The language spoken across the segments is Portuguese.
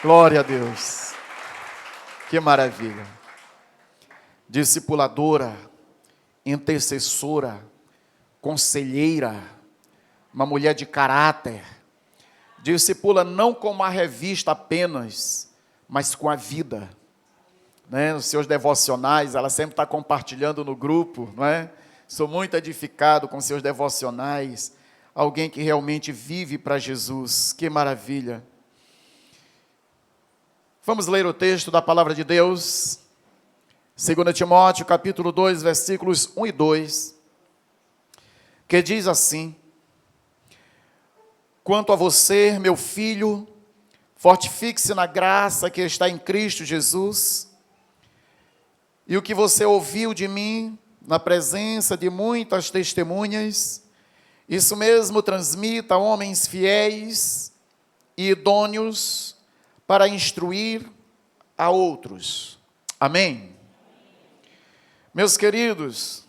Glória a Deus. Que maravilha. Discipuladora, intercessora, conselheira, uma mulher de caráter. Discipula não com uma revista apenas, mas com a vida. Nos seus devocionais, ela sempre está compartilhando no grupo, não é? Sou muito edificado com seus devocionais. Alguém que realmente vive para Jesus. Que maravilha. Vamos ler o texto da palavra de Deus, 2 Timóteo, capítulo 2, versículos 1 e 2, que diz assim: Quanto a você, meu filho, fortifique-se na graça que está em Cristo Jesus, e o que você ouviu de mim, na presença de muitas testemunhas, isso mesmo transmita a homens fiéis e idôneos, para instruir a outros. Amém? Meus queridos,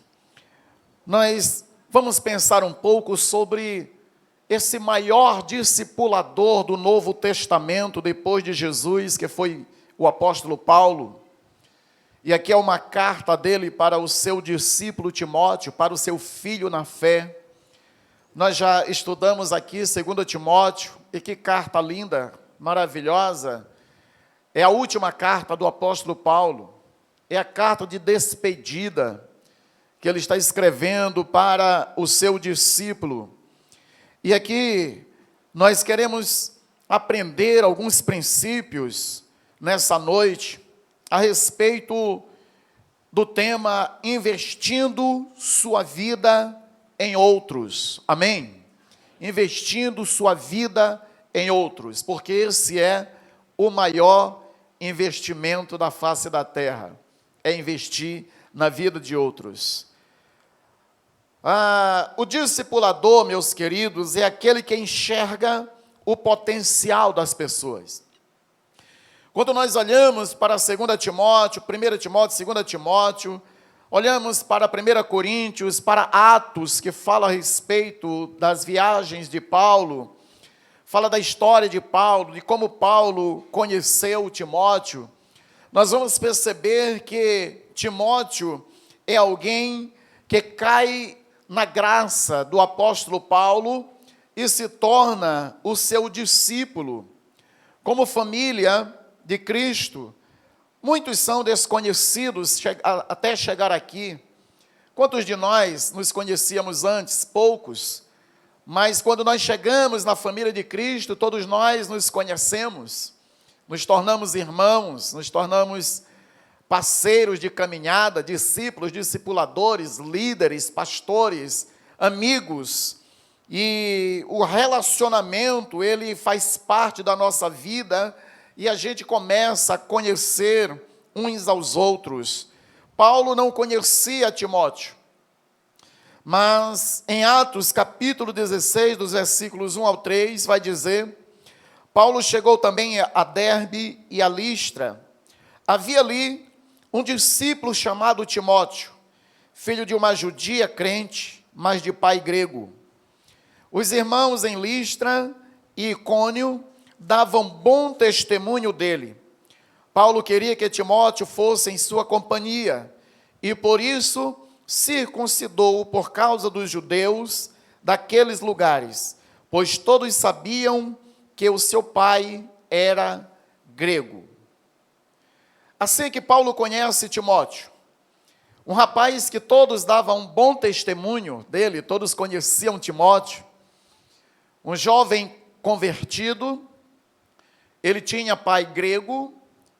nós vamos pensar um pouco sobre esse maior discipulador do Novo Testamento, depois de Jesus, que foi o apóstolo Paulo. E aqui é uma carta dele para o seu discípulo Timóteo, para o seu filho na fé. Nós já estudamos aqui 2 Timóteo, e que carta linda, maravilhosa. É a última carta do apóstolo Paulo, é a carta de despedida que ele está escrevendo para o seu discípulo. E aqui nós queremos aprender alguns princípios nessa noite a respeito do tema investindo sua vida em outros. Amém? Investindo sua vida em outros, porque esse é o maior investimento da face da terra, é investir na vida de outros. O discipulador, meus queridos, é aquele que enxerga o potencial das pessoas. Quando nós olhamos para 2 Timóteo, 1 Timóteo, 2 Timóteo, olhamos para 1 Coríntios, para Atos, que fala a respeito das viagens de Paulo, fala da história de Paulo, de como Paulo conheceu Timóteo, nós vamos perceber que Timóteo é alguém que cai na graça do apóstolo Paulo e se torna o seu discípulo. Como família de Cristo, muitos são desconhecidos até chegar aqui. Quantos de nós nos conhecíamos antes? Poucos. Mas quando nós chegamos na família de Cristo, todos nós nos conhecemos, nos tornamos irmãos, nos tornamos parceiros de caminhada, discípulos, discipuladores, líderes, pastores, amigos. E o relacionamento, ele faz parte da nossa vida e a gente começa a conhecer uns aos outros. Paulo não conhecia Timóteo. Mas em Atos, capítulo 16, dos versículos 1 ao 3, vai dizer: Paulo chegou também a Derbe e a Listra. Havia ali um discípulo chamado Timóteo, filho de uma judia crente, mas de pai grego. Os irmãos em Listra e Icônio davam bom testemunho dele. Paulo queria que Timóteo fosse em sua companhia, e por isso circuncidou por causa dos judeus daqueles lugares, pois todos sabiam que o seu pai era grego. Assim que Paulo conhece Timóteo, um rapaz que todos davam um bom testemunho dele, todos conheciam Timóteo, um jovem convertido, ele tinha pai grego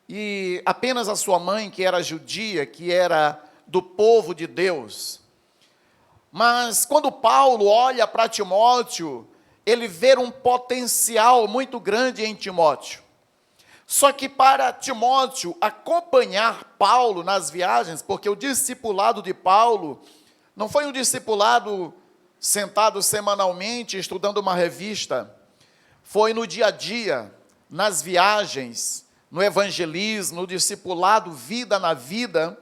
e apenas a sua mãe, que era judia, que era do povo de Deus. Mas quando Paulo olha para Timóteo, ele vê um potencial muito grande em Timóteo. Só que para Timóteo acompanhar Paulo nas viagens, porque o discipulado de Paulo não foi um discipulado sentado semanalmente estudando uma revista, foi no dia a dia, nas viagens, no evangelismo, no discipulado, vida na vida.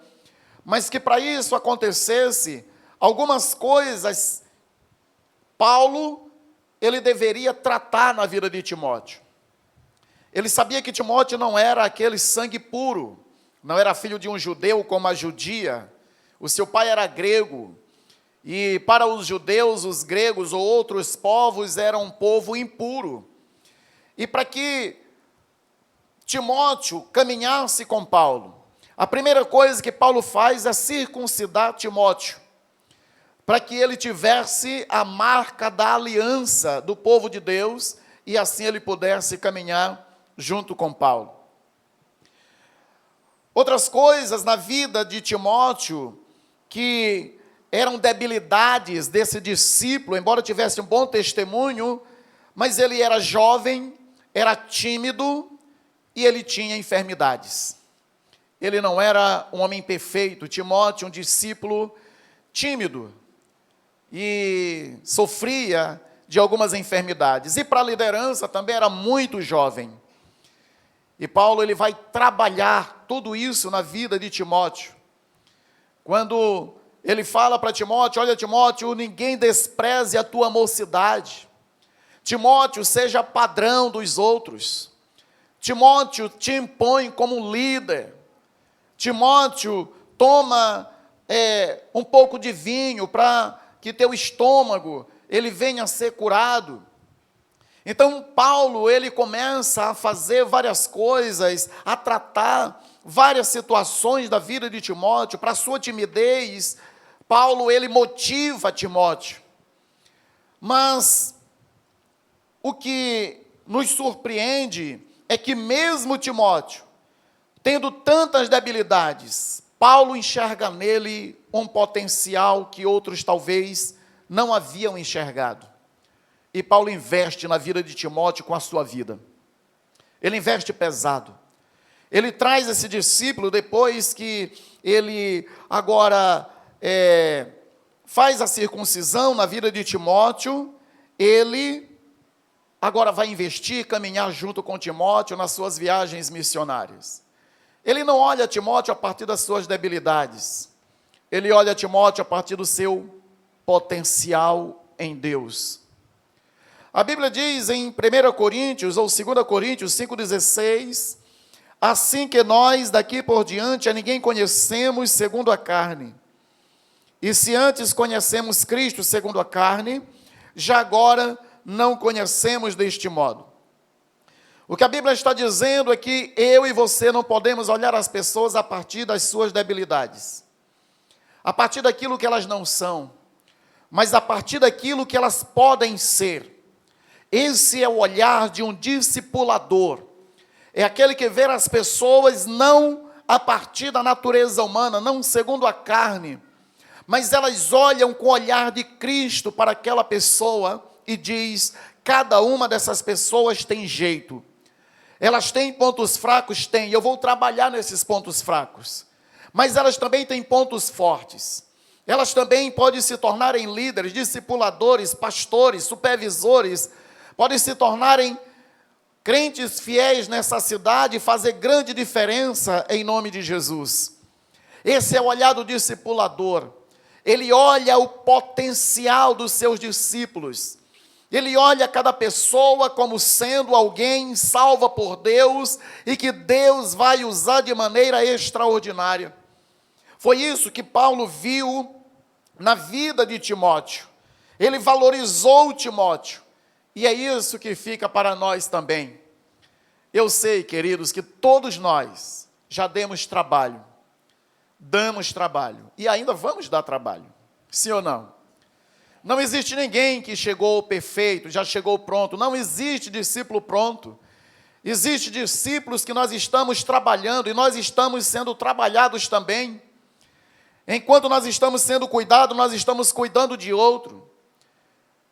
Mas que para isso acontecesse, algumas coisas Paulo, ele deveria tratar na vida de Timóteo. Ele sabia que Timóteo não era aquele sangue puro, não era filho de um judeu como a judia, o seu pai era grego, e para os judeus, os gregos ou outros povos eram um povo impuro. E para que Timóteo caminhasse com Paulo, a primeira coisa que Paulo faz é circuncidar Timóteo, para que ele tivesse a marca da aliança do povo de Deus, e assim ele pudesse caminhar junto com Paulo. Outras coisas na vida de Timóteo, que eram debilidades desse discípulo, embora tivesse um bom testemunho, mas ele era jovem, era tímido, e ele tinha enfermidades. Ele não era um homem perfeito. Timóteo, um discípulo tímido, e sofria de algumas enfermidades. E para a liderança também era muito jovem. E Paulo ele vai trabalhar tudo isso na vida de Timóteo. Quando ele fala para Timóteo: olha, Timóteo, ninguém despreze a tua mocidade. Timóteo, seja padrão dos outros. Timóteo, te impõe como líder. Timóteo, toma um pouco de vinho para que teu estômago ele venha a ser curado. Então Paulo ele começa a fazer várias coisas, a tratar várias situações da vida de Timóteo. Para a sua timidez, Paulo ele motiva Timóteo. Mas o que nos surpreende é que mesmo Timóteo, tendo tantas debilidades, Paulo enxerga nele um potencial que outros talvez não haviam enxergado. E Paulo investe na vida de Timóteo com a sua vida. Ele investe pesado. Ele traz esse discípulo, depois que ele agora faz a circuncisão na vida de Timóteo, ele agora vai investir, caminhar junto com Timóteo nas suas viagens missionárias. Ele não olha Timóteo a partir das suas debilidades. Ele olha Timóteo a partir do seu potencial em Deus. A Bíblia diz em 1 Coríntios, ou 2 Coríntios 5,16, assim que nós daqui por diante a ninguém conhecemos segundo a carne. E se antes conhecemos Cristo segundo a carne, já agora não conhecemos deste modo. O que a Bíblia está dizendo é que eu e você não podemos olhar as pessoas a partir das suas debilidades, a partir daquilo que elas não são, mas a partir daquilo que elas podem ser. Esse é o olhar de um discipulador. É aquele que vê as pessoas não a partir da natureza humana, não segundo a carne, mas elas olham com o olhar de Cristo para aquela pessoa e diz: cada uma dessas pessoas tem jeito. Elas têm pontos fracos? Têm. Eu vou trabalhar nesses pontos fracos. Mas elas também têm pontos fortes. Elas também podem se tornarem líderes, discipuladores, pastores, supervisores, podem se tornarem crentes fiéis nessa cidade e fazer grande diferença em nome de Jesus. Esse é o olhar do discipulador. Ele olha o potencial dos seus discípulos. Ele olha cada pessoa como sendo alguém salva por Deus e que Deus vai usar de maneira extraordinária. Foi isso que Paulo viu na vida de Timóteo. Ele valorizou Timóteo. E é isso que fica para nós também. Eu sei, queridos, que todos nós já damos trabalho e ainda vamos dar trabalho, sim ou não? Não existe ninguém que chegou perfeito, já chegou pronto. Não existe discípulo pronto. Existem discípulos que nós estamos trabalhando e nós estamos sendo trabalhados também. Enquanto nós estamos sendo cuidados, nós estamos cuidando de outro.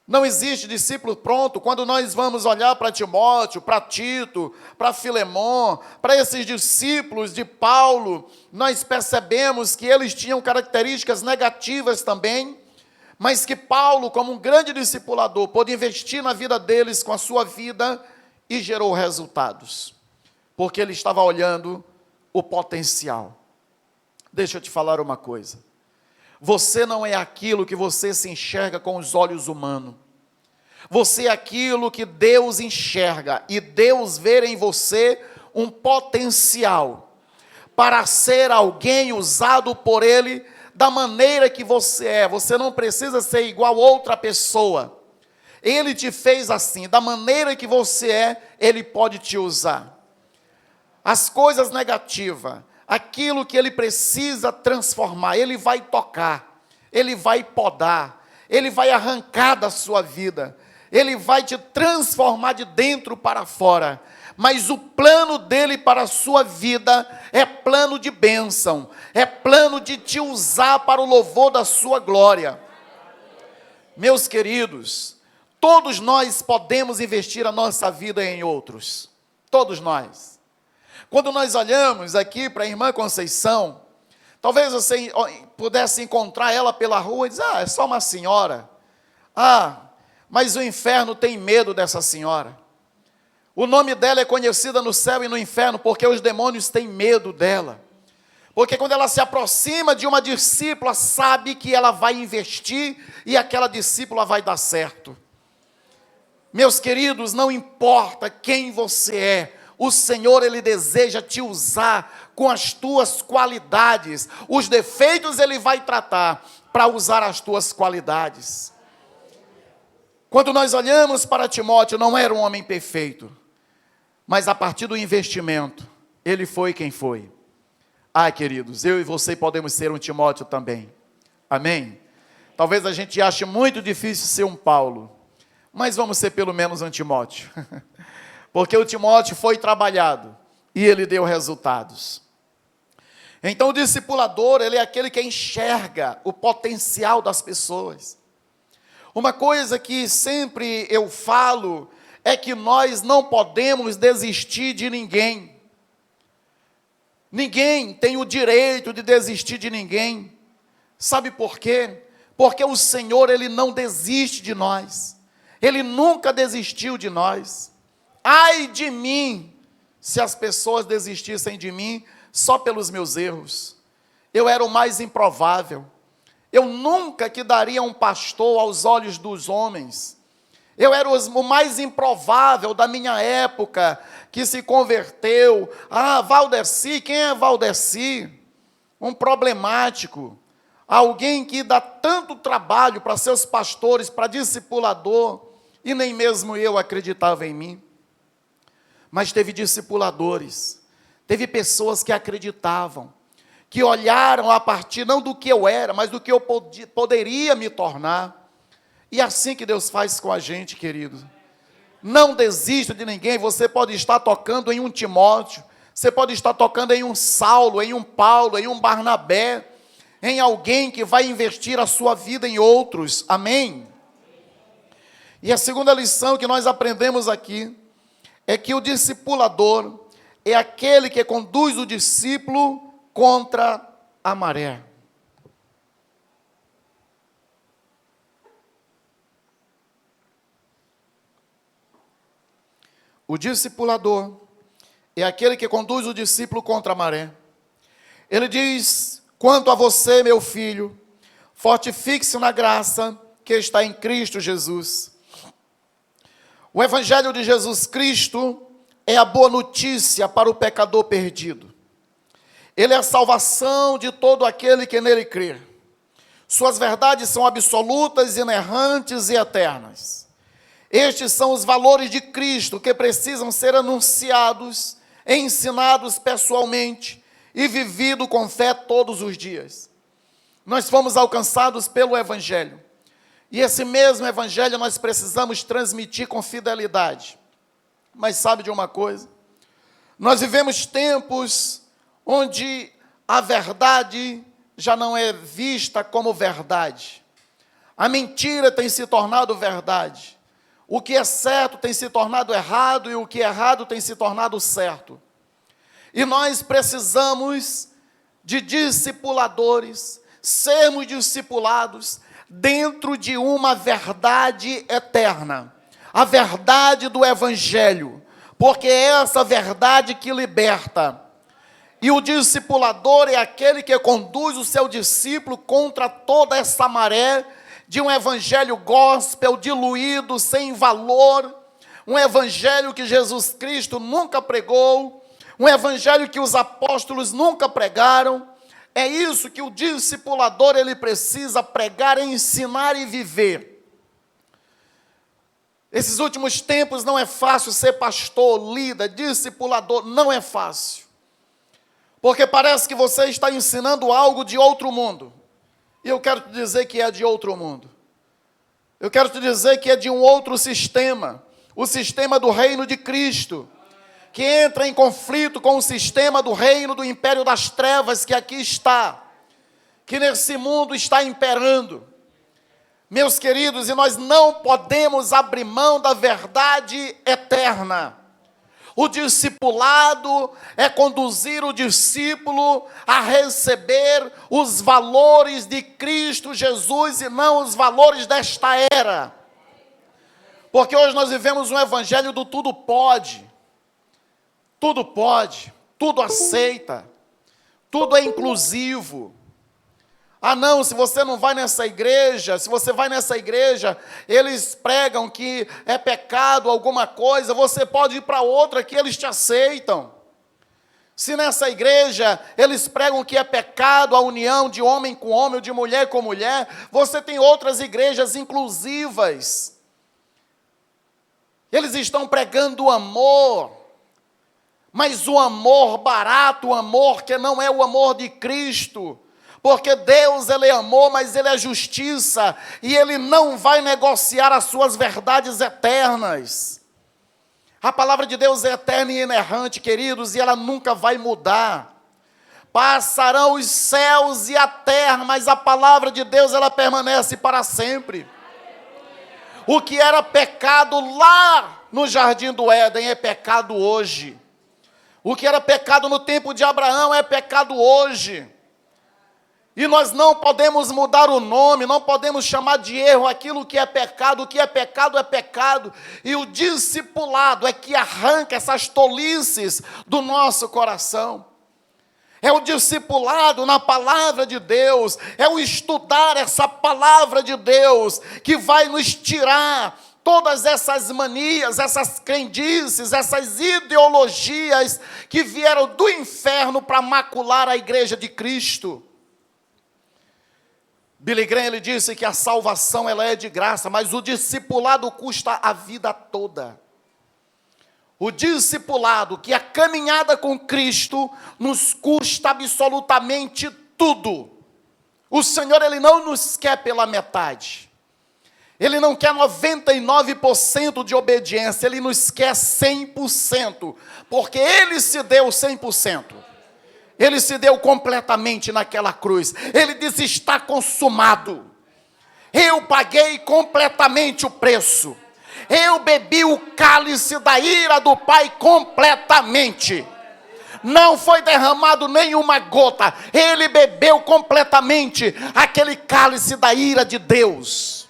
Não existe discípulo pronto. Quando nós vamos olhar para Timóteo, para Tito, para Filemon, para esses discípulos de Paulo, nós percebemos que eles tinham características negativas também, mas que Paulo, como um grande discipulador, pôde investir na vida deles com a sua vida e gerou resultados, porque ele estava olhando o potencial. Deixa eu te falar uma coisa. Você não é aquilo que você se enxerga com os olhos humanos. Você é aquilo que Deus enxerga, e Deus vê em você um potencial para ser alguém usado por Ele da maneira que você é. Você não precisa ser igual a outra pessoa. Ele te fez assim, da maneira que você é, Ele pode te usar. As coisas negativas, aquilo que Ele precisa transformar, Ele vai tocar, Ele vai podar, Ele vai arrancar da sua vida, Ele vai te transformar de dentro para fora. Mas o plano dele para a sua vida é plano de bênção, é plano de te usar para o louvor da sua glória. Meus queridos, todos nós podemos investir a nossa vida em outros, todos nós. Quando nós olhamos aqui para a irmã Conceição, talvez você pudesse encontrar ela pela rua e dizer, é só uma senhora. Mas o inferno tem medo dessa senhora. O nome dela é conhecida no céu e no inferno, porque os demônios têm medo dela. Porque quando ela se aproxima de uma discípula, sabe que ela vai investir e aquela discípula vai dar certo. Meus queridos, não importa quem você é, o Senhor, Ele deseja te usar com as tuas qualidades. Os defeitos Ele vai tratar para usar as tuas qualidades. Quando nós olhamos para Timóteo, não era um homem perfeito, mas a partir do investimento, ele foi quem foi. Queridos, eu e você podemos ser um Timóteo também. Amém? Talvez a gente ache muito difícil ser um Paulo, mas vamos ser pelo menos um Timóteo. Porque o Timóteo foi trabalhado e ele deu resultados. Então o discipulador, ele é aquele que enxerga o potencial das pessoas. Uma coisa que sempre eu falo é que nós não podemos desistir de ninguém. Ninguém tem o direito de desistir de ninguém. Sabe por quê? Porque o Senhor, Ele não desiste de nós. Ele nunca desistiu de nós. Ai de mim, se as pessoas desistissem de mim só pelos meus erros. Eu era o mais improvável. Eu nunca que daria um pastor aos olhos dos homens. Eu era o mais improvável da minha época, que se converteu. Valdeci, quem é Valdeci? Um problemático. Alguém que dá tanto trabalho para seus pastores, para discipulador, e nem mesmo eu acreditava em mim. Mas teve discipuladores, teve pessoas que acreditavam, que olharam a partir não do que eu era, mas do que eu poderia me tornar. E é assim que Deus faz com a gente, querido. Não desista de ninguém. Você pode estar tocando em um Timóteo, você pode estar tocando em um Saulo, em um Paulo, em um Barnabé, em alguém que vai investir a sua vida em outros. Amém? E a segunda lição que nós aprendemos aqui é que o discipulador é aquele que conduz o discípulo contra a maré. O discipulador é aquele que conduz o discípulo contra a maré. Ele diz, quanto a você, meu filho, fortifique-se na graça que está em Cristo Jesus. O Evangelho de Jesus Cristo é a boa notícia para o pecador perdido. Ele é a salvação de todo aquele que nele crê. Suas verdades são absolutas, inerrantes e eternas. Estes são os valores de Cristo que precisam ser anunciados, ensinados pessoalmente e vivido com fé todos os dias. Nós fomos alcançados pelo Evangelho. E esse mesmo Evangelho nós precisamos transmitir com fidelidade. Mas sabe de uma coisa? Nós vivemos tempos onde a verdade já não é vista como verdade. A mentira tem se tornado verdade. O que é certo tem se tornado errado e o que é errado tem se tornado certo. E nós precisamos de discipuladores, sermos discipulados dentro de uma verdade eterna. A verdade do Evangelho, porque é essa verdade que liberta. E o discipulador é aquele que conduz o seu discípulo contra toda essa maré de um evangelho gospel, diluído, sem valor, um evangelho que Jesus Cristo nunca pregou, um evangelho que os apóstolos nunca pregaram. É isso que o discipulador ele precisa pregar, ensinar e viver. Esses últimos tempos não é fácil ser pastor, líder, discipulador, não é fácil. Porque parece que você está ensinando algo de outro mundo. E eu quero te dizer que é de outro mundo. Eu quero te dizer que é de um outro sistema. O sistema do reino de Cristo. Que entra em conflito com o sistema do reino do império das trevas que aqui está. Que nesse mundo está imperando. Meus queridos, e nós não podemos abrir mão da verdade eterna. O discipulado é conduzir o discípulo a receber os valores de Cristo Jesus e não os valores desta era. Porque hoje nós vivemos um evangelho do tudo pode, tudo aceita, tudo é inclusivo. Ah não, se você não vai nessa igreja, se você vai nessa igreja, eles pregam que é pecado alguma coisa, você pode ir para outra que eles te aceitam. Se nessa igreja eles pregam que é pecado a união de homem com homem, ou de mulher com mulher, você tem outras igrejas inclusivas. Eles estão pregando o amor, mas o amor barato, o amor que não é o amor de Cristo. Porque Deus, Ele é amor, mas Ele é justiça, e Ele não vai negociar as suas verdades eternas. A palavra de Deus é eterna e inerrante, queridos, e ela nunca vai mudar. Passarão os céus e a terra, mas a palavra de Deus, ela permanece para sempre. O que era pecado lá no jardim do Éden é pecado hoje. O que era pecado no tempo de Abraão é pecado hoje. E nós não podemos mudar o nome, não podemos chamar de erro aquilo que é pecado. O que é pecado é pecado. E o discipulado é que arranca essas tolices do nosso coração. É o discipulado na palavra de Deus, é o estudar essa palavra de Deus, que vai nos tirar todas essas manias, essas crendices, essas ideologias que vieram do inferno para macular a igreja de Cristo. Billy Graham, ele disse que a salvação ela é de graça, mas o discipulado custa a vida toda. O discipulado, que a caminhada com Cristo nos custa absolutamente tudo. O Senhor, Ele não nos quer pela metade. Ele não quer 99% de obediência, Ele nos quer 100%, porque Ele se deu 100%. Ele se deu completamente naquela cruz. Ele diz, está consumado. Eu paguei completamente o preço. Eu bebi o cálice da ira do Pai completamente. Não foi derramado nenhuma gota. Ele bebeu completamente aquele cálice da ira de Deus.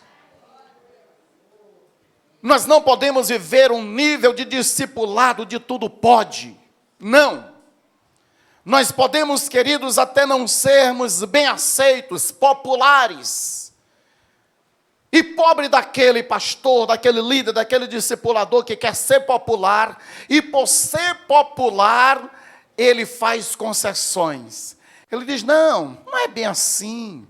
Nós não podemos viver um nível de discipulado de tudo pode. Não. Nós podemos, queridos, até não sermos bem aceitos, populares. E pobre daquele pastor, daquele líder, daquele discipulador que quer ser popular. E por ser popular, ele faz concessões. Ele diz, não é bem assim.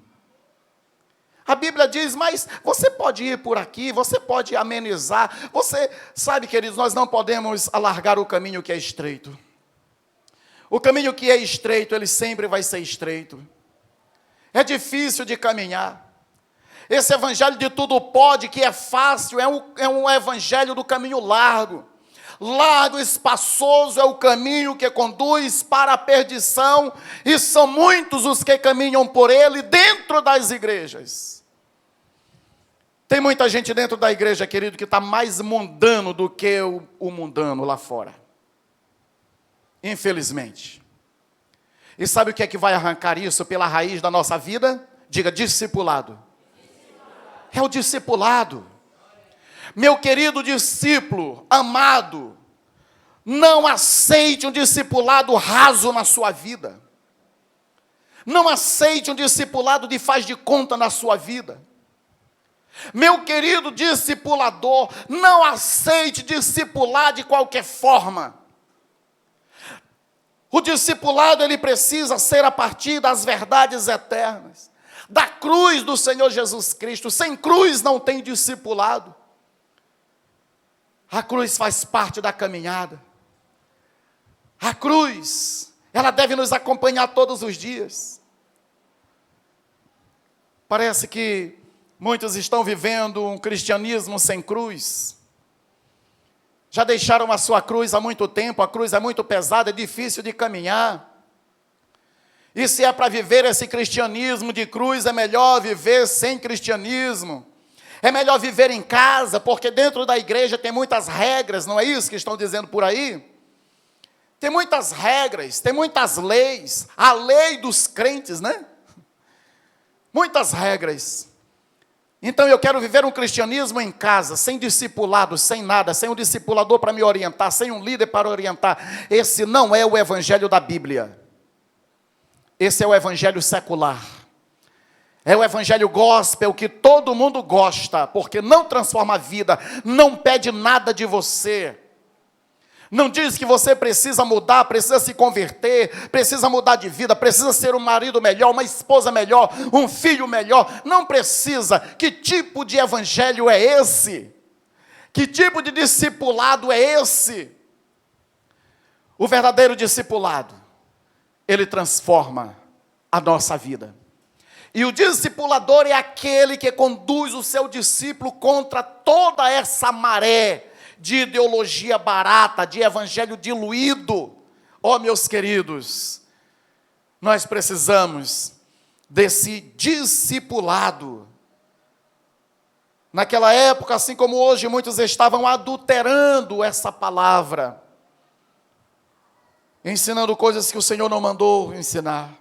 A Bíblia diz, mas você pode ir por aqui, você pode amenizar. Você sabe, queridos, nós não podemos alargar o caminho que é estreito. O caminho que é estreito, ele sempre vai ser estreito. É difícil de caminhar. Esse evangelho de tudo pode, que é fácil, é um evangelho do caminho largo. Largo, espaçoso é o caminho que conduz para a perdição, e são muitos os que caminham por ele dentro das igrejas. Tem muita gente dentro da igreja, querido, que está mais mundano do que o mundano lá fora. Infelizmente. E sabe o que é que vai arrancar isso pela raiz da nossa vida? Diga, discipulado. É o discipulado. Meu querido discípulo, amado, não aceite um discipulado raso na sua vida. Não aceite um discipulado de faz de conta na sua vida. Meu querido discipulador, não aceite discipular de qualquer forma. O discipulado, ele precisa ser a partir das verdades eternas, da cruz do Senhor Jesus Cristo. Sem cruz não tem discipulado. A cruz faz parte da caminhada. A cruz, ela deve nos acompanhar todos os dias. Parece que muitos estão vivendo um cristianismo sem cruz. Já deixaram a sua cruz há muito tempo, a cruz é muito pesada, é difícil de caminhar. E se é para viver esse cristianismo de cruz, é melhor viver sem cristianismo. É melhor viver em casa, porque dentro da igreja tem muitas regras, não é isso que estão dizendo por aí? Tem muitas regras, tem muitas leis, a lei dos crentes, né? Muitas regras. Então eu quero viver um cristianismo em casa, sem discipulado, sem nada, sem um discipulador para me orientar, sem um líder para orientar. Esse não é o evangelho da Bíblia. Esse é o evangelho secular. É o evangelho gospel que todo mundo gosta, porque não transforma a vida, não pede nada de você. Não diz que você precisa mudar, precisa se converter, precisa mudar de vida, precisa ser um marido melhor, uma esposa melhor, um filho melhor. Não precisa. Que tipo de evangelho é esse? Que tipo de discipulado é esse? O verdadeiro discipulado, ele transforma a nossa vida. E o discipulador é aquele que conduz o seu discípulo contra toda essa maré de ideologia barata, de evangelho diluído. Oh, meus queridos, nós precisamos desse discipulado. Naquela época, assim como hoje, muitos estavam adulterando essa palavra, ensinando coisas que o Senhor não mandou ensinar.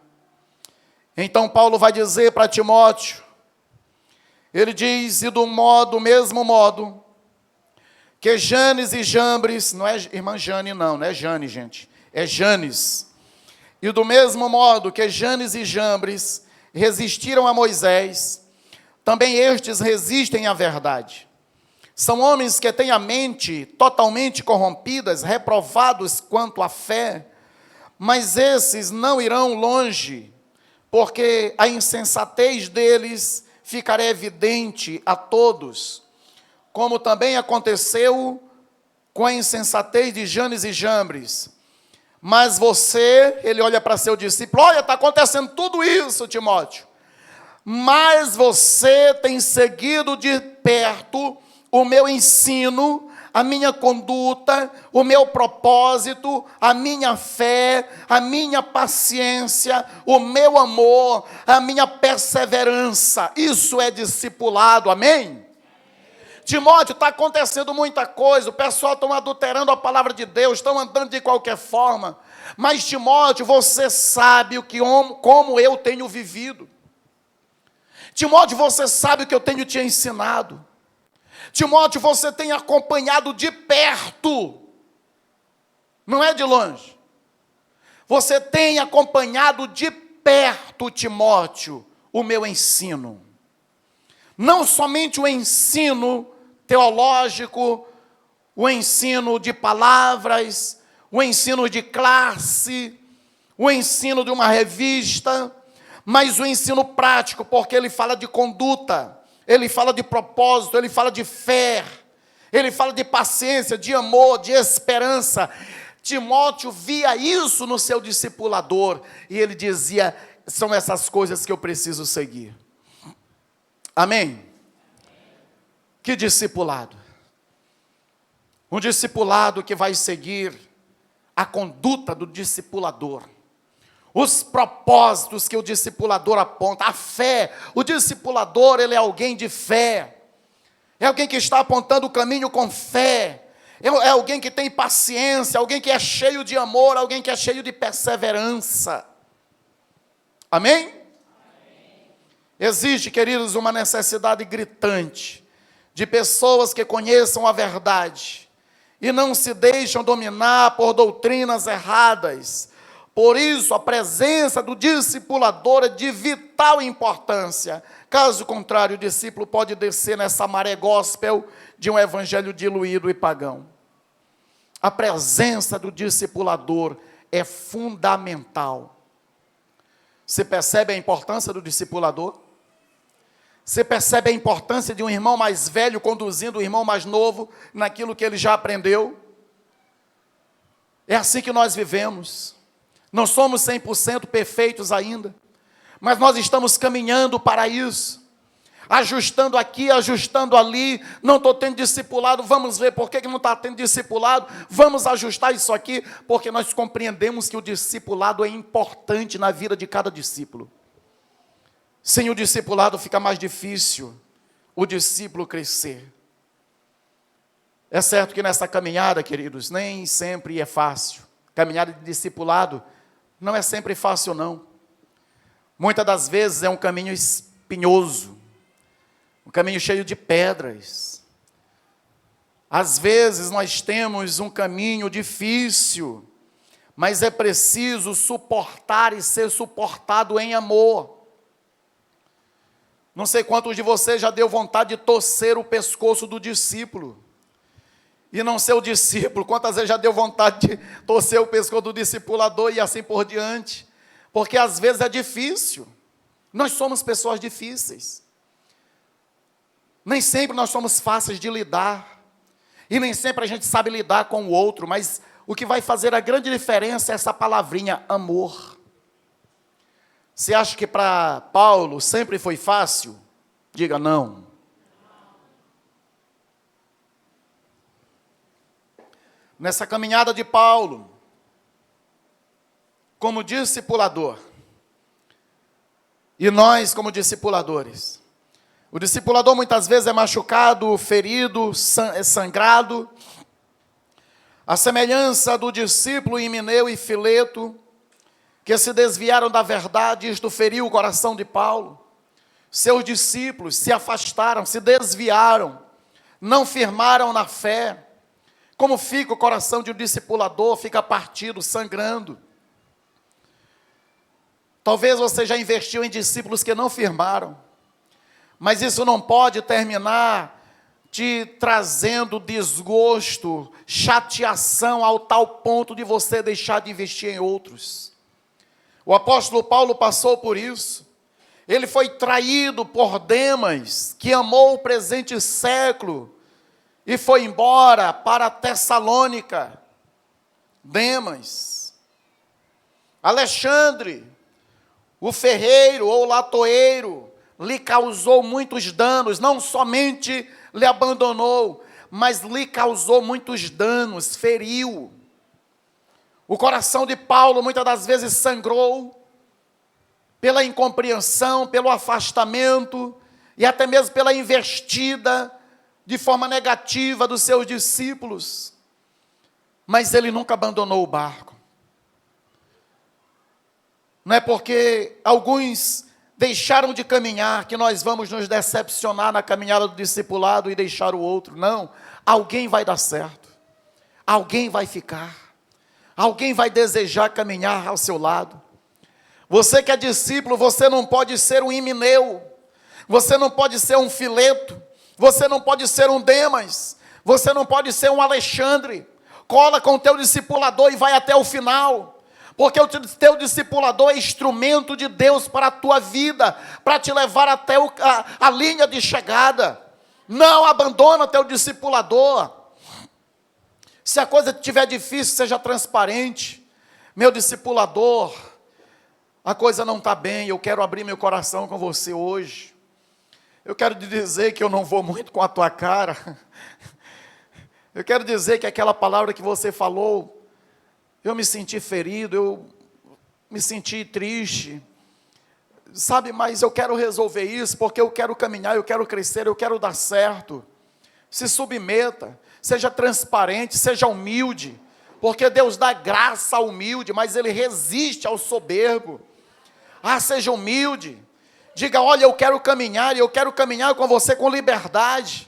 Então Paulo vai dizer para Timóteo, ele diz, e do mesmo modo, que Janes e Jambres, não é irmã Jane não é Jane, gente, é Janes. E do mesmo modo que Janes e Jambres resistiram a Moisés, também estes resistem à verdade. São homens que têm a mente totalmente corrompidas, reprovados quanto à fé, mas esses não irão longe, porque a insensatez deles ficará evidente a todos, como também aconteceu com a insensatez de Janes e Jambres. Mas você, ele olha para seu discípulo, olha, está acontecendo tudo isso, Timóteo, mas você tem seguido de perto o meu ensino, a minha conduta, o meu propósito, a minha fé, a minha paciência, o meu amor, a minha perseverança. Isso é discipulado, amém? Timóteo, está acontecendo muita coisa, o pessoal está adulterando a palavra de Deus, estão andando de qualquer forma. Mas, Timóteo, você sabe como eu tenho vivido. Timóteo, você sabe o que eu tenho te ensinado. Timóteo, você tem acompanhado de perto, não é de longe. Você tem acompanhado de perto, Timóteo, o meu ensino. Não somente o ensino teológico, o ensino de palavras, o ensino de classe, o ensino de uma revista, mas o ensino prático, porque ele fala de conduta. Ele fala de propósito, ele fala de fé, ele fala de paciência, de amor, de esperança. Timóteo via isso no seu discipulador, e ele dizia, são essas coisas que eu preciso seguir. Amém? Que discipulado? Um discipulado que vai seguir a conduta do discipulador. Os propósitos que o discipulador aponta, a fé. O discipulador, ele é alguém de fé. É alguém que está apontando o caminho com fé. É alguém que tem paciência, alguém que é cheio de amor, alguém que é cheio de perseverança. Amém? Amém. Existe, queridos, uma necessidade gritante de pessoas que conheçam a verdade e não se deixam dominar por doutrinas erradas, Por isso, a presença do discipulador é de vital importância. Caso contrário, o discípulo pode descer nessa maré gospel de um evangelho diluído e pagão. A presença do discipulador é fundamental. Você percebe a importância do discipulador? Você percebe a importância de um irmão mais velho conduzindo o irmão mais novo naquilo que ele já aprendeu? É assim que nós vivemos. Não somos 100% perfeitos ainda, mas nós estamos caminhando para isso. Ajustando aqui, ajustando ali, não estou tendo discipulado, vamos ver por que não está tendo discipulado, vamos ajustar isso aqui, porque nós compreendemos que o discipulado é importante na vida de cada discípulo. Sem o discipulado fica mais difícil o discípulo crescer. É certo que nessa caminhada, queridos, nem sempre é fácil. Caminhada de discipulado não é sempre fácil, não. Muitas das vezes é um caminho espinhoso, um caminho cheio de pedras. Às vezes nós temos um caminho difícil, mas é preciso suportar e ser suportado em amor. Não sei quantos de vocês já deu vontade de torcer o pescoço do discípulo. E não ser o discípulo, quantas vezes já deu vontade de torcer o pescoço do discipulador e assim por diante? Porque às vezes é difícil. Nós somos pessoas difíceis. Nem sempre nós somos fáceis de lidar. E nem sempre a gente sabe lidar com o outro. Mas o que vai fazer a grande diferença é essa palavrinha, amor. Você acha que para Paulo sempre foi fácil? Diga não. Nessa caminhada de Paulo, como discipulador, e nós como discipuladores, o discipulador muitas vezes é machucado, ferido, sangrado, a semelhança do discípulo Himeneu e Fileto, que se desviaram da verdade, isto feriu o coração de Paulo. Seus discípulos se afastaram, se desviaram, não firmaram na fé. Como fica o coração de um discipulador? Fica partido, sangrando. Talvez você já investiu em discípulos que não firmaram, mas isso não pode terminar te trazendo desgosto, chateação, ao tal ponto de você deixar de investir em outros. O apóstolo Paulo passou por isso. Ele foi traído por Demas, que amou o presente século, e foi embora para Tessalônica. Demas. Alexandre, o ferreiro ou latoeiro, lhe causou muitos danos, não somente lhe abandonou, mas lhe causou muitos danos, feriu. O coração de Paulo muitas das vezes sangrou, pela incompreensão, pelo afastamento, e até mesmo pela investida, de forma negativa dos seus discípulos, mas ele nunca abandonou o barco. Não é porque alguns deixaram de caminhar que nós vamos nos decepcionar na caminhada do discipulado e deixar o outro. Não, alguém vai dar certo, alguém vai ficar, alguém vai desejar caminhar ao seu lado. Você que é discípulo, você não pode ser um Himeneu, você não pode ser um Fileto, você não pode ser um Demas, você não pode ser um Alexandre. Cola com o teu discipulador e vai até o final, porque o teu discipulador é instrumento de Deus para a tua vida, para te levar até a linha de chegada. Não abandona teu discipulador. Se a coisa estiver difícil, seja transparente. Meu discipulador, a coisa não está bem, eu quero abrir meu coração com você hoje. Eu quero te dizer que eu não vou muito com a tua cara. Eu quero dizer que aquela palavra que você falou, eu me senti ferido, eu me senti triste. Sabe, mas eu quero resolver isso, porque eu quero caminhar, eu quero crescer, eu quero dar certo. Se submeta, seja transparente, seja humilde, porque Deus dá graça ao humilde, mas Ele resiste ao soberbo. Seja humilde. Diga, olha, eu quero caminhar, e eu quero caminhar com você com liberdade.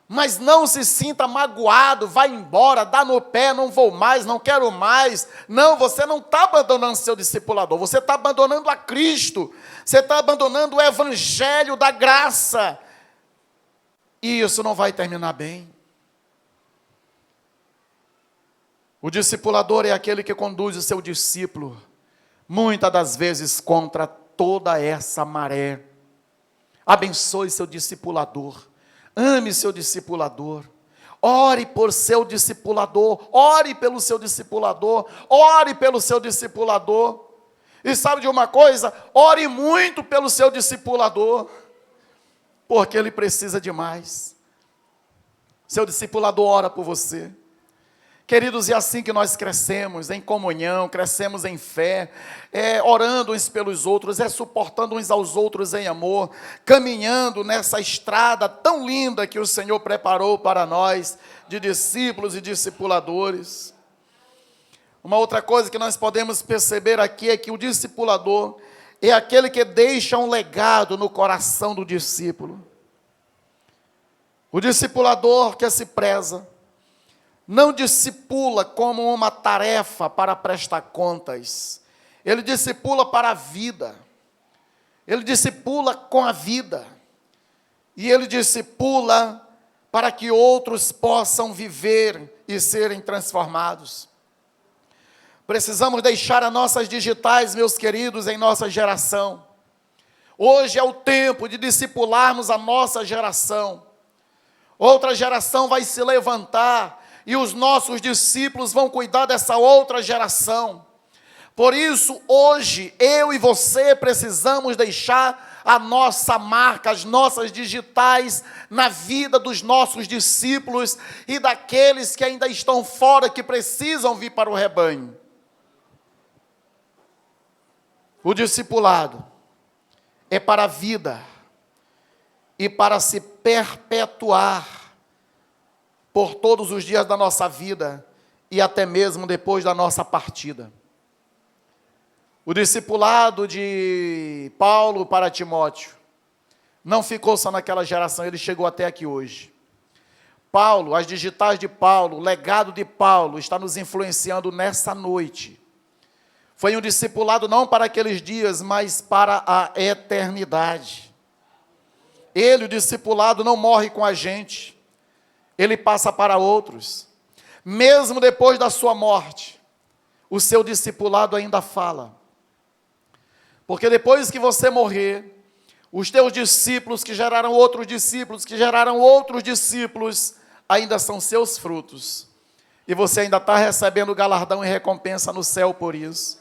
Mas não se sinta magoado, vai embora, dá no pé, não vou mais, não quero mais. Não, você não está abandonando seu discipulador, você está abandonando a Cristo, você está abandonando o evangelho da graça. E isso não vai terminar bem. O discipulador é aquele que conduz o seu discípulo, muitas das vezes contra toda essa maré. Abençoe seu discipulador. Ame seu discipulador, ore por seu discipulador, ore pelo seu discipulador, ore pelo seu discipulador. E sabe de uma coisa? Ore muito pelo seu discipulador, porque ele precisa demais. Seu discipulador ora por você. Queridos, é assim que nós crescemos, em comunhão, crescemos em fé, orando uns pelos outros, suportando uns aos outros em amor, caminhando nessa estrada tão linda que o Senhor preparou para nós, de discípulos e discipuladores. Uma outra coisa que nós podemos perceber aqui é que o discipulador é aquele que deixa um legado no coração do discípulo. O discipulador que se preza, não discipula como uma tarefa para prestar contas. Ele discipula para a vida. Ele discipula com a vida. E ele discipula para que outros possam viver e serem transformados. Precisamos deixar as nossas digitais, meus queridos, em nossa geração. Hoje é o tempo de discipularmos a nossa geração. Outra geração vai se levantar e os nossos discípulos vão cuidar dessa outra geração. Por isso, hoje, eu e você precisamos deixar a nossa marca, as nossas digitais na vida dos nossos discípulos e daqueles que ainda estão fora, que precisam vir para o rebanho. O discipulado é para a vida e para se perpetuar por todos os dias da nossa vida e até mesmo depois da nossa partida. O discipulado de Paulo para Timóteo não ficou só naquela geração, ele chegou até aqui hoje. Paulo, as digitais de Paulo, o legado de Paulo está nos influenciando nessa noite. Foi um discipulado não para aqueles dias, mas para a eternidade. Ele, o discipulado, não morre com a gente. Ele passa para outros. Mesmo depois da sua morte, o seu discipulado ainda fala. Porque depois que você morrer, os teus discípulos que geraram outros discípulos, que geraram outros discípulos, ainda são seus frutos. E você ainda está recebendo galardão e recompensa no céu por isso.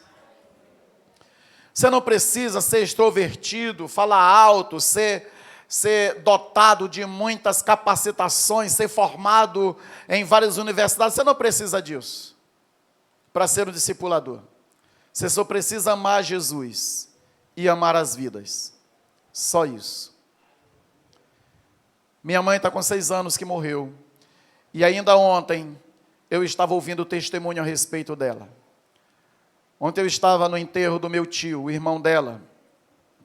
Você não precisa ser extrovertido, falar alto, ser dotado de muitas capacitações, ser formado em várias universidades. Você não precisa disso para ser um discipulador. Você só precisa amar Jesus e amar as vidas. Só isso. Minha mãe está com 6 anos que morreu. E ainda ontem eu estava ouvindo o testemunho a respeito dela. Ontem eu estava no enterro do meu tio, o irmão dela,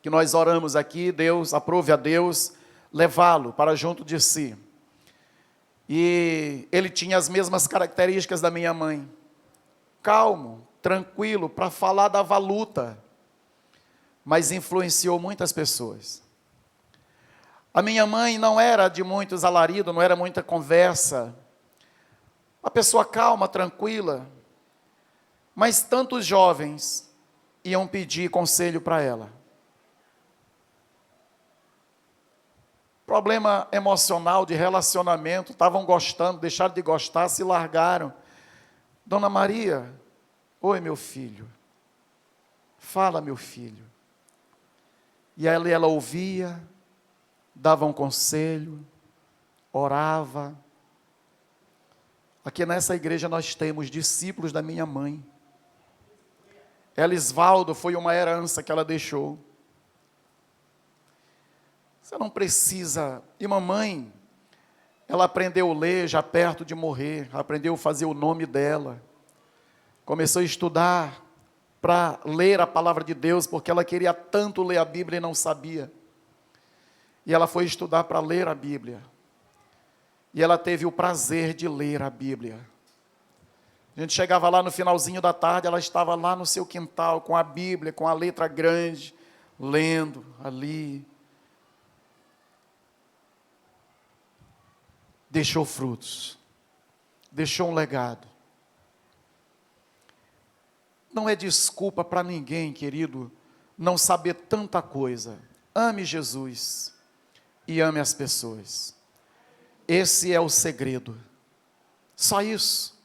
que nós oramos aqui, Deus, aprove a Deus levá-lo para junto de si. E ele tinha as mesmas características da minha mãe. Calmo, tranquilo, para falar dava luta, mas influenciou muitas pessoas. A minha mãe não era de muitos alaridos, não era muita conversa. Uma pessoa calma, tranquila, mas tantos jovens iam pedir conselho para ela. Problema emocional, de relacionamento, estavam gostando, deixaram de gostar, se largaram. Dona Maria, oi meu filho, fala meu filho. E ela ouvia, dava um conselho, orava. Aqui nessa igreja nós temos discípulos da minha mãe. Elisvaldo foi uma herança que ela deixou. Você não precisa. E mamãe, ela aprendeu a ler já perto de morrer, aprendeu a fazer o nome dela. Começou a estudar para ler a palavra de Deus, porque ela queria tanto ler a Bíblia e não sabia. E ela foi estudar para ler a Bíblia. e ela teve o prazer de ler a Bíblia. A gente chegava lá no finalzinho da tarde, ela estava lá no seu quintal, com a Bíblia, com a letra grande, lendo ali. Deixou frutos, deixou um legado. Não é desculpa para ninguém, querido, não saber tanta coisa. Ame Jesus e ame as pessoas. Esse é o segredo. Só isso.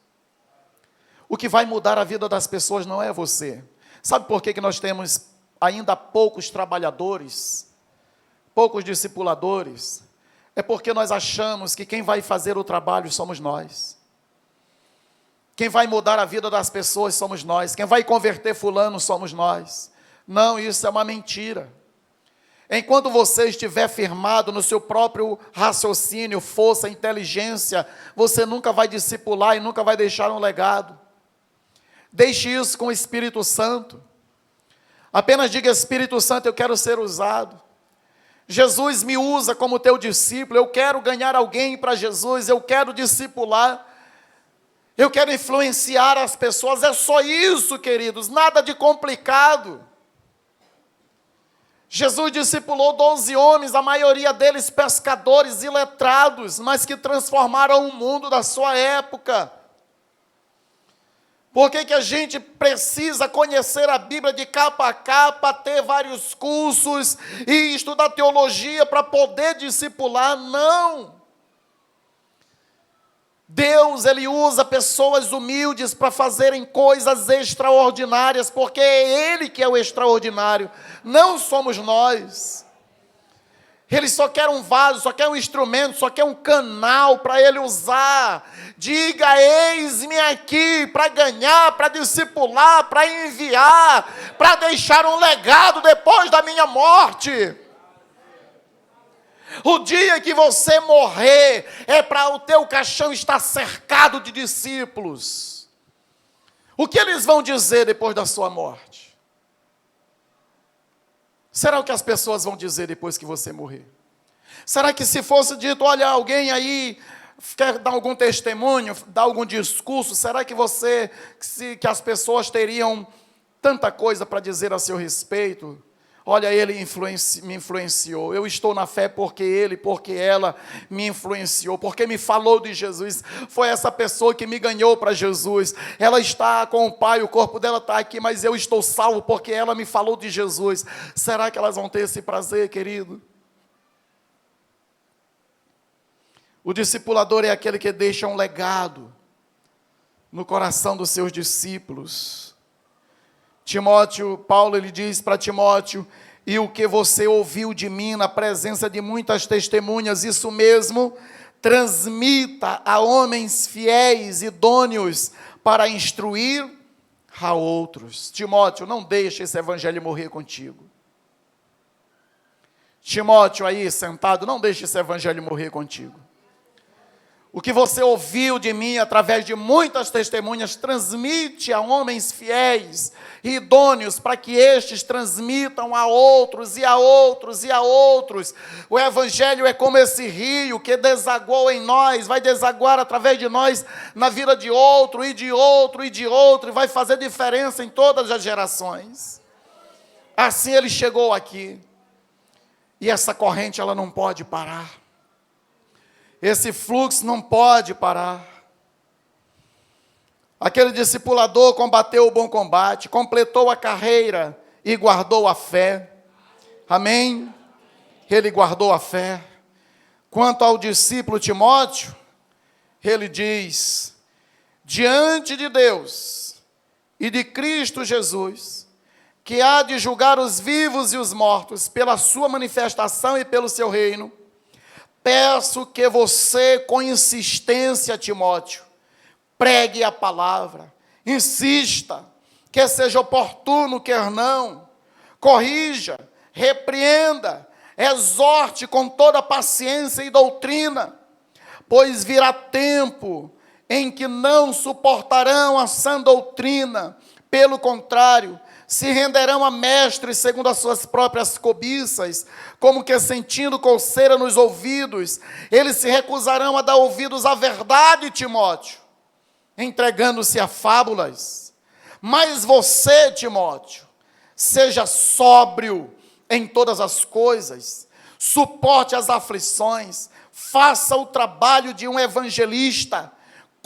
O que vai mudar a vida das pessoas não é você. Sabe por que nós temos ainda poucos trabalhadores, poucos discipuladores? É porque nós achamos que quem vai fazer o trabalho somos nós. Quem vai mudar a vida das pessoas somos nós. Quem vai converter fulano somos nós. Não, isso é uma mentira. Enquanto você estiver firmado no seu próprio raciocínio, força, inteligência, você nunca vai discipular e nunca vai deixar um legado. Deixe isso com o Espírito Santo. Apenas diga: Espírito Santo, eu quero ser usado. Jesus me usa como teu discípulo, eu quero ganhar alguém para Jesus, eu quero discipular, eu quero influenciar as pessoas. É só isso, queridos, nada de complicado. Jesus discipulou 12 homens, a maioria deles pescadores iletrados, mas que transformaram o mundo da sua época. Por que a gente precisa conhecer a Bíblia de capa a capa, ter vários cursos e estudar teologia para poder discipular? Não! Deus, Ele usa pessoas humildes para fazerem coisas extraordinárias, porque é Ele que é o extraordinário, não somos nós. Ele só quer um vaso, só quer um instrumento, só quer um canal para Ele usar. Diga: eis-me aqui para ganhar, para discipular, para enviar, para deixar um legado depois da minha morte. O dia que você morrer, é para o teu caixão estar cercado de discípulos. O que eles vão dizer depois da sua morte? Será o que as pessoas vão dizer depois que você morrer? Será que se fosse dito: olha, alguém aí quer dar algum testemunho, dar algum discurso, será que que as pessoas teriam tanta coisa para dizer a seu respeito? Olha, ele me influenciou, eu estou na fé porque ele, porque ela me influenciou, porque me falou de Jesus, foi essa pessoa que me ganhou para Jesus, ela está com o Pai, o corpo dela está aqui, mas eu estou salvo porque ela me falou de Jesus. Será que elas vão ter esse prazer, querido? O discipulador é aquele que deixa um legado no coração dos seus discípulos. Paulo ele diz para Timóteo: e o que você ouviu de mim na presença de muitas testemunhas, isso mesmo, transmita a homens fiéis, idôneos, para instruir a outros. Timóteo, não deixe esse evangelho morrer contigo. Timóteo aí sentado, não deixe esse evangelho morrer contigo. O que você ouviu de mim através de muitas testemunhas, transmite a homens fiéis e idôneos, para que estes transmitam a outros, e a outros, e a outros. O Evangelho é como esse rio que desaguou em nós, vai desaguar através de nós na vida de outro, e de outro, e de outro, e vai fazer diferença em todas as gerações. Assim ele chegou aqui, e essa corrente ela não pode parar. Esse fluxo não pode parar. Aquele discipulador combateu o bom combate, completou a carreira e guardou a fé. Amém? Ele guardou a fé. Quanto ao discípulo Timóteo, ele diz: diante de Deus e de Cristo Jesus, que há de julgar os vivos e os mortos pela sua manifestação e pelo seu reino, peço que você, com insistência, Timóteo, pregue a palavra, insista, quer seja oportuno, quer não, corrija, repreenda, exorte com toda paciência e doutrina, pois virá tempo em que não suportarão a sã doutrina, Pelo contrário, se renderão a mestres segundo as suas próprias cobiças, como que sentindo coceira nos ouvidos, eles se recusarão a dar ouvidos à verdade, Timóteo, entregando-se a fábulas. Mas você, Timóteo, seja sóbrio em todas as coisas, suporte as aflições, faça o trabalho de um evangelista,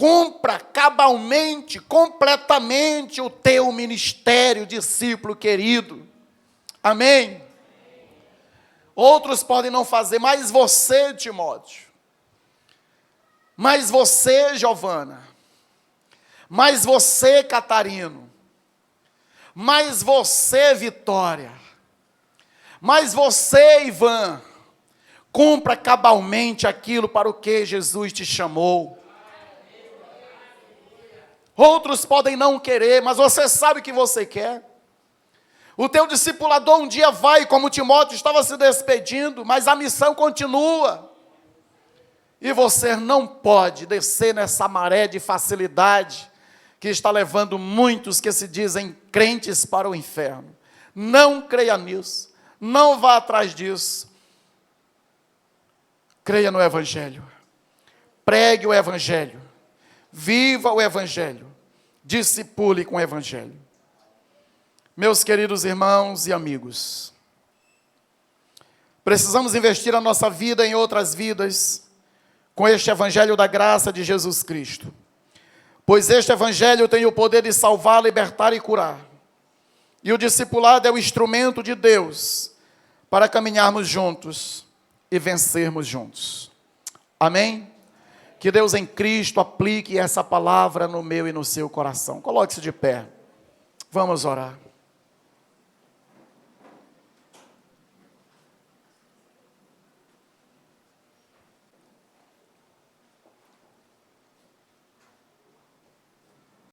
cumpra cabalmente, completamente o teu ministério, discípulo querido. Amém? Outros podem não fazer, mas você, Timóteo, mas você, Giovana, mas você, Catarino, mas você, Vitória, mas você, Ivan, cumpra cabalmente aquilo para o que Jesus te chamou. Outros podem não querer, mas você sabe que você quer. O teu discipulador um dia vai, como Timóteo estava se despedindo, mas a missão continua. E você não pode descer nessa maré de facilidade que está levando muitos que se dizem crentes para o inferno. Não creia nisso. Não vá atrás disso. Creia no Evangelho. Pregue o Evangelho. Viva o Evangelho. Discipule com o Evangelho. Meus queridos irmãos e amigos, precisamos investir a nossa vida em outras vidas com este Evangelho da graça de Jesus Cristo, pois este Evangelho tem o poder de salvar, libertar e curar, e o discipulado é o instrumento de Deus para caminharmos juntos e vencermos juntos. Amém? Que Deus em Cristo aplique essa palavra no meu e no seu coração. Coloque-se de pé. Vamos orar.